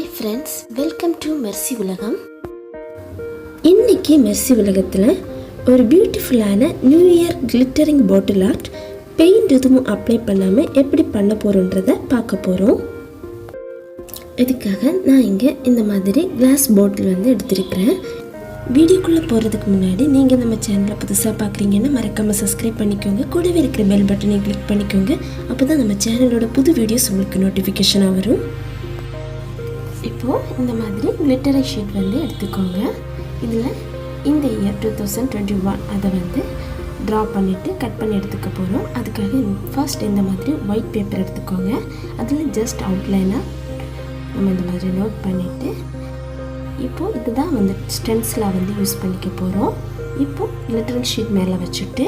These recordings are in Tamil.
Hi friends, welcome to Mercy உலகம். இன்றைக்கி மெர்சி உலகத்தில் ஒரு பியூட்டிஃபுல்லான நியூ இயர் கிளிட்டரிங் பாட்டில் ஆர்ட் பெயிண்ட் எதுவும் அப்ளை பண்ணாமல் எப்படி பண்ண போகிறோன்றதை பார்க்க போகிறோம். இதுக்காக நான் இங்கே இந்த மாதிரி கிளாஸ் பாட்டில் எடுத்திருக்கிறேன். வீடியோக்குள்ளே போகிறதுக்கு முன்னாடி நீங்கள் நம்ம சேனலை புதுசாக பார்க்குறீங்கன்னா மறக்காமல் சப்ஸ்கிரைப் பண்ணிக்கோங்க. கூடவே இருக்கிற பெல் பட்டனை கிளிக் பண்ணிக்கோங்க. அப்போ தான் நம்ம சேனலோட புது வீடியோஸ் உங்களுக்கு நோட்டிஃபிகேஷனாக வரும். இப்போது இந்த மாதிரி கிளிட்டரிங் ஷீட் எடுத்துக்கோங்க. இதில் இந்த இயர் 2021 அதை ட்ரா பண்ணிவிட்டு கட் பண்ணி எடுத்துக்க போகிறோம். அதுக்காக ஃபர்ஸ்ட் இந்த மாதிரி ஒயிட் பேப்பர் எடுத்துக்கோங்க. அதில் ஜஸ்ட் அவுட்லைனாக நம்ம இந்த மாதிரி நோட் பண்ணிவிட்டு இப்போது இதுதான் ஸ்டென்சிலாக யூஸ் பண்ணிக்க போகிறோம். இப்போது கிளிட்டரிங் ஷீட் மேலே வச்சுட்டு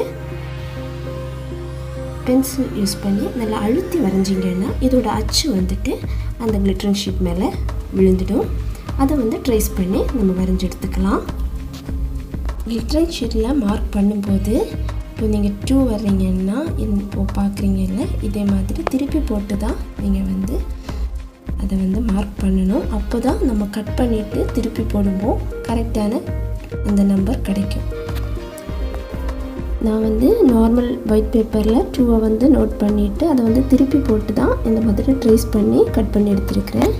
பென்சில் யூஸ் பண்ணி நல்லா அழுத்தி வரைஞ்சிங்கன்னா இதோட அச்சு அந்த கிளிட்டரிங் ஷீட் மேலே விழுந்துடும். அதை ட்ரேஸ் பண்ணி நம்ம வரைஞ்சி எடுத்துக்கலாம். கிளிட்டரிங் ஷீட்டில் மார்க் பண்ணும்போது இப்போ நீங்கள் 2 வர்றீங்கன்னா இப்போது பார்க்குறீங்கல்ல, இதே மாதிரி திருப்பி போட்டு தான் நீங்கள் அதை மார்க் பண்ணணும். அப்போ தான் நம்ம கட் பண்ணிவிட்டு திருப்பி போடும்போது கரெக்டான அந்த நம்பர் கிடைக்கும். நான் நார்மல் ஒயிட் பேப்பரில் 2 நோட் பண்ணிவிட்டு அதை திருப்பி போட்டு தான் இந்த மாதிரி ட்ரேஸ் பண்ணி கட் பண்ணி எடுத்துருக்கிறேன்.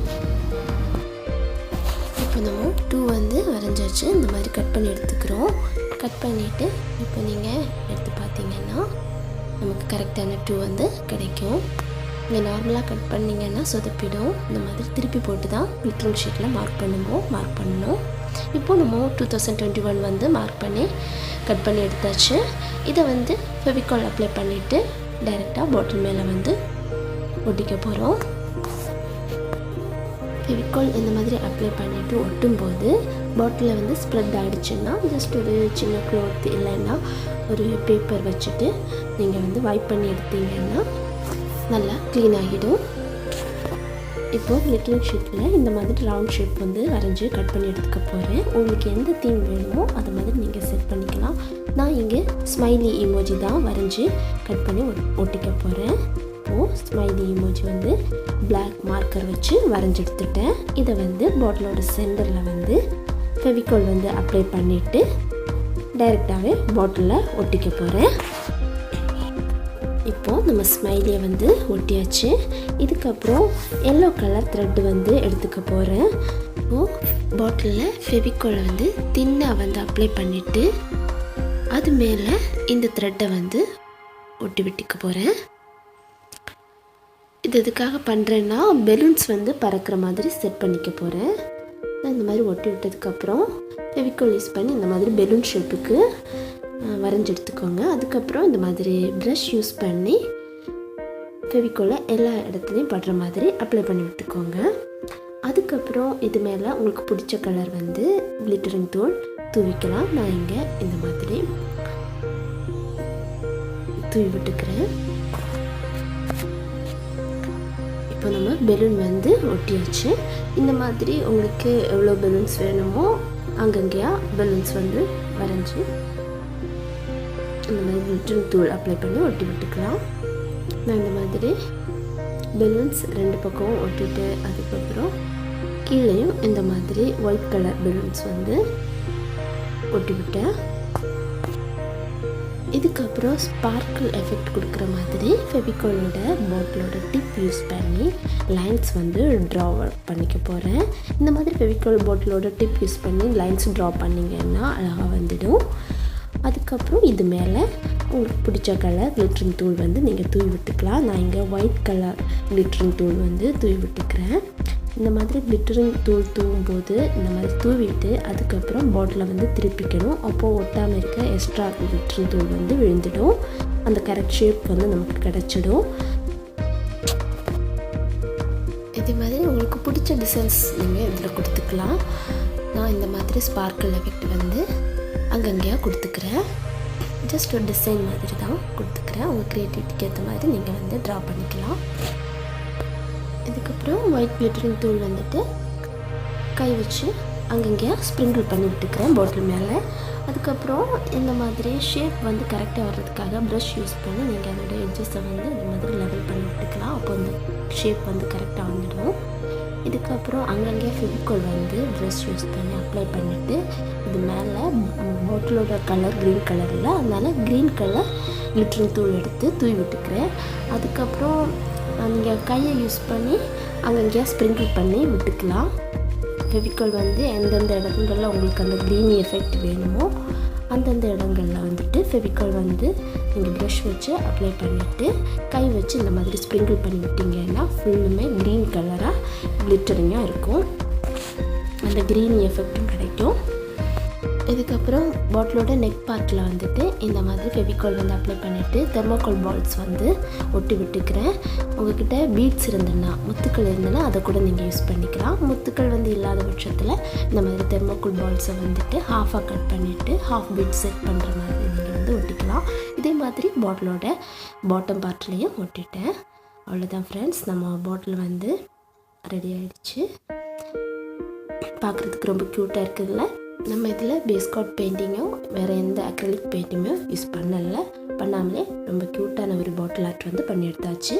இப்போ நம்ம 2 வரைஞ்சாச்சு. இந்த மாதிரி கட் பண்ணி எடுத்துக்கிறோம். கட் பண்ணிவிட்டு இப்போ நீங்கள் எடுத்து பார்த்தீங்கன்னா நமக்கு கரெக்டான 2 கிடைக்கும். நீங்கள் நார்மலாக கட் பண்ணிங்கன்னா சொதப்பிடும். இந்த மாதிரி திருப்பி போட்டு தான் கிளிட்டரிங் ஷீட்டில் மார்க் பண்ணணும். இப்போது நம்ம 2021 மார்க் பண்ணி கட் பண்ணி எடுத்தாச்சு. இதை ஃபெவிகால் அப்ளை பண்ணிவிட்டு டைரெக்டாக பாட்டில் மேலே ஒட்டிக்க போகிறோம். ஃபெவிகால் இந்த மாதிரி அப்ளை பண்ணிவிட்டு ஒட்டும்போது பாட்டிலில் ஸ்ப்ரெட் ஆகிடுச்சுன்னா ஜஸ்ட் ஒரு சின்ன க்ளோத் இல்லைன்னா ஒரு பேப்பர் வச்சுட்டு நீங்கள் வைப் பண்ணி எடுத்தீங்கன்னா நல்லா க்ளீன் ஆகிடும். இப்போது கிளிட்டரிங் ஷீட்டில் இந்த மாதிரி ரவுண்ட் ஷேப் வரைஞ்சி கட் பண்ணி எடுத்துக்க போகிறேன். உங்களுக்கு எந்த தீம் வேணுமோ அதை மாதிரி நீங்கள் செட் பண்ணிக்கலாம். நான் இங்கே ஸ்மைலி இமோஜி தான் வரைஞ்சி கட் பண்ணி ஒட்டிக்க போகிறேன். இப்போது ஸ்மைலி இமோஜி பிளாக் மார்க்கர் வச்சு வரைஞ்சி எடுத்துட்டேன். இதை பாட்டிலோட சென்டரில் ஃபெவிகால் அப்ளை பண்ணிவிட்டு டைரெக்டாகவே பாட்டிலில் ஒட்டிக்க போகிறேன். இப்போது நம்ம ஸ்மைலியை ஒட்டியாச்சு. இதுக்கப்புறம் எல்லோ கலர் த்ரெட்டு எடுத்துக்க போகிறேன். இப்போது பாட்டிலில் ஃபெவிகாலை தின்னாக அப்ளை பண்ணிவிட்டு அது மேலே இந்த த்ரெட்டை ஒட்டி விட்டுக்க போகிறேன். இது எதுக்காக பண்ணுறேன்னா பெலூன்ஸ் பறக்கிற மாதிரி செட் பண்ணிக்க போகிறேன். நான் இந்த மாதிரி ஒட்டி விட்டதுக்கப்புறம் ஃபெவிகால் யூஸ் பண்ணி இந்த மாதிரி பெலூன் ஷேப்புக்கு வரைஞ்சி எடுத்துக்கோங்க. அதுக்கப்புறம் இந்த மாதிரி ப்ரஷ் யூஸ் பண்ணி ஃபெவிகாலை எல்லா இடத்துலையும் படுற மாதிரி அப்ளை பண்ணி விட்டுக்கோங்க. அதுக்கப்புறம் இது மேலே உங்களுக்கு பிடிச்ச கலர் கிளிட்டரிங் தூள் தூவிக்கலாம். நான் இங்கே இந்த மாதிரி தூவி விட்டுக்கிறேன். இப்போ நம்ம பெலூன் ஒட்டியாச்சு. இந்த மாதிரி உங்களுக்கு எவ்வளோ பெலூன்ஸ் வேணுமோ அங்கங்கேயா பெலூன்ஸ் வரைஞ்சி இந்த மாதிரி கிளிட்டரிங் தூள் அப்ளை பண்ணி ஒட்டி விட்டுக்கலாம். நான் இந்த மாதிரி பெலூன்ஸ் 2 பக்கமும் ஒட்டிட்டு அதுக்கப்புறம் கீழேயும் இந்த மாதிரி ஒயிட் கலர் பெலூன்ஸ் ஒட்டி விட்டேன். இதுக்கப்புறம் ஸ்பார்க்கிள் எஃபெக்ட் கொடுக்குற மாதிரி ஃபெவிகாலோட பாட்டிலோட டிப் யூஸ் பண்ணி லைன்ஸ் ட்ரா பண்ணிக்க போகிறேன். இந்த மாதிரி ஃபெவிகால் பாட்டிலோட டிப் யூஸ் பண்ணி லைன்ஸ் ட்ரா பண்ணிங்கன்னா அழகாக வந்துடும். அதுக்கப்புறம் இது மேலே உங்களுக்கு பிடிச்ச கலர் கிளிட்டரிங் தூள் நீங்கள் தூவி விட்டுக்கலாம். நான் இங்கே ஒயிட் கலர் கிளிட்டரிங் தூள் தூவி விட்டுக்கிறேன். இந்த மாதிரி கிளிட்டரிங் தூள் தூவும்போது இந்த மாதிரி தூவிட்டு அதுக்கப்புறம் பாட்டிலை திருப்பிக்கணும். அப்போது ஒட்டாமல் இருக்க எக்ஸ்ட்ரா கிளிட்டரிங் தூள் விழுந்துடும். அந்த கரெக்ட் ஷேப் நமக்கு கிடச்சிடும். இதே மாதிரி உங்களுக்கு பிடிச்ச டிசைன்ஸ் நீங்கள் இதில் கொடுத்துக்கலாம். நான் இந்த மாதிரி ஸ்பார்க்கிள் எஃபெக்ட் அங்கங்கேயா கொடுத்துக்கிறேன். ஜஸ்ட் ஒரு டிசைன் மாதிரி தான் கொடுத்துக்கிறேன். உங்கள் க்ரியேட்டிவிட்டிக்கு ஏற்ற மாதிரி நீங்கள் ட்ரா பண்ணிக்கலாம். இதுக்கப்புறம் ஒயிட் கிளிட்டரிங் தூள் கை வச்சு அங்கங்கேயா ஸ்ப்ரிங்கிள் பண்ணி விட்டுக்கிறேன் பாட்டில் மேலே. அதுக்கப்புறம் இந்த மாதிரி ஷேப் கரெக்டாக வர்றதுக்காக ப்ரஷ் யூஸ் பண்ணி நீங்கள் அதோட எட்ஜஸை இந்த மாதிரி லெவல் பண்ணி விட்டுக்கலாம். அப்போ அந்த ஷேப் கரெக்டாக வந்துடும். இதுக்கப்புறம் அங்கங்கே ஃபெவிகால் வந்து ப்ரஷ் யூஸ் பண்ணி அப்ளை பண்ணிவிட்டு இது மேலே பாட்டிலோட கலர் க்ரீன் கலரில், அதனால் க்ரீன் கலர் கிளிட்டரிங் தூள் எடுத்து தூவி விட்டுக்கிறேன். அதுக்கப்புறம் நீங்கள் கையை யூஸ் பண்ணி அங்கங்கே ஸ்ப்ரிங்கிள் பண்ணி விட்டுக்கலாம். ஃபெவிகால் வந்து எந்தெந்த இடங்களில் உங்களுக்கு அந்த க்ரீன் எஃபெக்ட் வேணுமோ அந்தந்த இடங்களில் வந்துட்டு ஃபெவிகால் வந்து நீங்கள் ப்ரஷ் வச்சு அப்ளை பண்ணிவிட்டு கை வச்சு இந்த மாதிரி ஸ்ப்ரிங்கிள் பண்ணி விட்டிங்கன்னா ஃபுல்லுமே க்ரீன் கலராக கிளிட்டரிங்காக இருக்கும். அந்த க்ரீன் எஃபெக்டும் கிடைக்கும். இதுக்கப்புறம் பாட்டிலோட நெக் பார்ட்டில் வந்துட்டு இந்த மாதிரி ஃபெவிகால் வந்து அப்ளை பண்ணிவிட்டு தெர்மோகால் பால்ஸ் வந்து ஒட்டி விட்டுக்கிறேன். உங்கள்கிட்ட பீட்ஸ் இருந்ததுன்னா, முத்துக்கள் இருந்ததுன்னா அதை கூட நீங்கள் யூஸ் பண்ணிக்கலாம். முத்துக்கள் வந்து இல்லாத பட்சத்தில் இந்த மாதிரி தெர்மோகால் பால்ஸை வந்துட்டு ஹாஃபாக கட் பண்ணிவிட்டு ஹாஃப் பீட் செட் பண்ணுற மாதிரி நீங்கள் வந்து ஒட்டிக்கலாம். இதே மாதிரி பாட்டிலோட பாட்டம் பார்ட்லேயும் ஒட்டிட்டேன். அவ்வளோதான் ஃப்ரெண்ட்ஸ், நம்ம பாட்டில் வந்து ரெடி ஆகிடுச்சு. பார்க்குறதுக்கு ரொம்ப க்யூட்டாக இருக்குதுல்ல. நம்ம இதில் பேஸ்காட் பெயிண்டிங்கும் வேறு எந்த அக்ரிலிக் பெயிண்டிங்கும் யூஸ் பண்ணாமலே ரொம்ப க்யூட்டான ஒரு பாட்டில் ஆர்ட் வந்து பண்ணி எடுத்தாச்சு.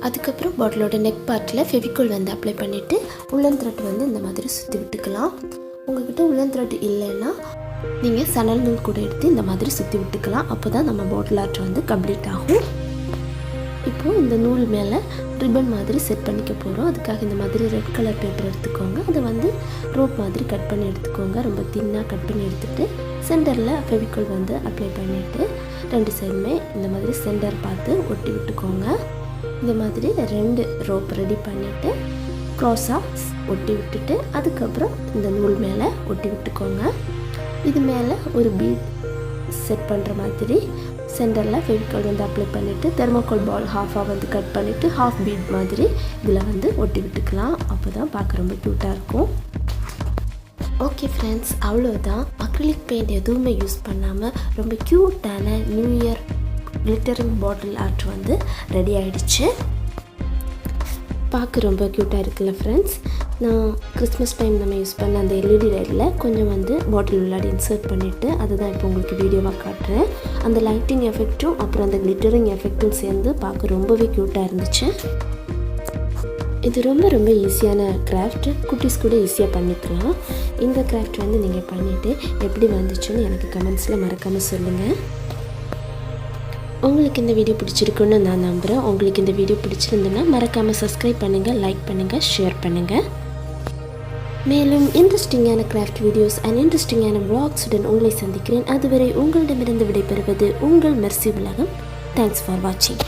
அதுக்கப்புறம் பாட்டிலோட நெக் பார்ட்டில் ஃபெவிகால் வந்து அப்ளை பண்ணிவிட்டு உல்லன் த்ரெட் வந்து இந்த மாதிரி சுற்றி விட்டுக்கலாம். உங்கள்கிட்ட உல்லன் த்ரெட் இல்லைன்னா நீங்கள் சணல் நூல் கூட எடுத்து இந்த மாதிரி சுற்றி விட்டுக்கலாம். அப்போ தான் நம்ம பாட்டில் ஆர்ட் வந்து கம்ப்ளீட் ஆகும். இப்போது இந்த நூல் மேலே ரிப்பன் மாதிரி செட் பண்ணிக்க போகிறோம். அதுக்காக இந்த மாதிரி ரெட் கலர் பேப்பர் எடுத்துக்கோங்க. அதை வந்து ரோப் மாதிரி கட் பண்ணி எடுத்துக்கோங்க. ரொம்ப தின்னாக கட் பண்ணி எடுத்துகிட்டு சென்டரில் ஃபெவிகால் வந்து அப்ளை பண்ணிவிட்டு 2 சைடுமே இந்த மாதிரி சென்டர் பார்த்து ஒட்டி விட்டுக்கோங்க. இந்த மாதிரி 2 ரோப் ரெடி பண்ணிவிட்டு க்ராஸாக ஒட்டி விட்டுட்டு அதுக்கப்புறம் இந்த நூல் மேலே ஒட்டி விட்டுக்கோங்க. இது மேலே ஒரு பீட் செட் பண்ணுற மாதிரி சென்டரில் ஃபெவிகால் வந்து அப்ளை பண்ணிவிட்டு தெர்மோகால் பால் ஹாஃபாக வந்து கட் பண்ணிவிட்டு ஹாஃப் பீட் மாதிரி இதில் வந்து ஒட்டி விட்டுக்கலாம். அப்போ தான் பார்க்க ரொம்ப க்யூட்டாக இருக்கும். ஓகே ஃப்ரெண்ட்ஸ், அவ்வளோதான். அக்ரிலிக் பெயிண்ட் எதுவுமே யூஸ் பண்ணாமல் ரொம்ப க்யூட்டான நியூ இயர் கிளிட்டரிங் பாட்டில் ஆர்ட் வந்து ரெடி ஆகிடுச்சு. பார்க்க ரொம்ப க்யூட்டாக இருக்குல்ல ஃப்ரெண்ட்ஸ். நான் கிறிஸ்மஸ் டைம் நம்ம யூஸ் பண்ண அந்த எல்இடி லைட்டில் கொஞ்சம் வந்து பாட்டில் உள்ளாடி இன்சர்ட் பண்ணிவிட்டு அதுதான் இப்போ உங்களுக்கு வீடியோவாக காட்டுறேன். அந்த லைட்டிங் எஃபெக்ட்டும் அப்புறம் அந்த கிளிட்டரிங் எஃபெக்ட்டும் சேர்ந்து பார்க்க ரொம்பவே க்யூட்டாக இருந்துச்சு. இது ரொம்ப ரொம்ப ஈஸியான கிராஃப்ட், குட்டீஸ் கூட ஈஸியாக பண்ணிக்கலாம். இந்த கிராஃப்ட் வந்து நீங்கள் பண்ணிவிட்டு எப்படி வந்துச்சுன்னு எனக்கு கமெண்ட்ஸில் மறக்காமல் சொல்லுங்கள். உங்களுக்கு இந்த வீடியோ பிடிச்சிருக்குன்னு நான் நம்புகிறேன். உங்களுக்கு இந்த வீடியோ பிடிச்சிருந்துன்னா மறக்காமல் சப்ஸ்கிரைப் பண்ணுங்கள், லைக் பண்ணுங்கள், ஷேர் பண்ணுங்கள். மேலும் இன்ட்ரெஸ்டிங்கான கிராஃப்ட் வீடியோஸ் அண்ட் இன்ட்ரெஸ்டிங்கான vlogsடன் உங்களை சந்திக்கிறேன். அதுவரை உங்களிடமிருந்து விடைபெறுவது உங்கள் மெர்சி உலகம். தேங்க்ஸ் ஃபார் வாட்சிங்.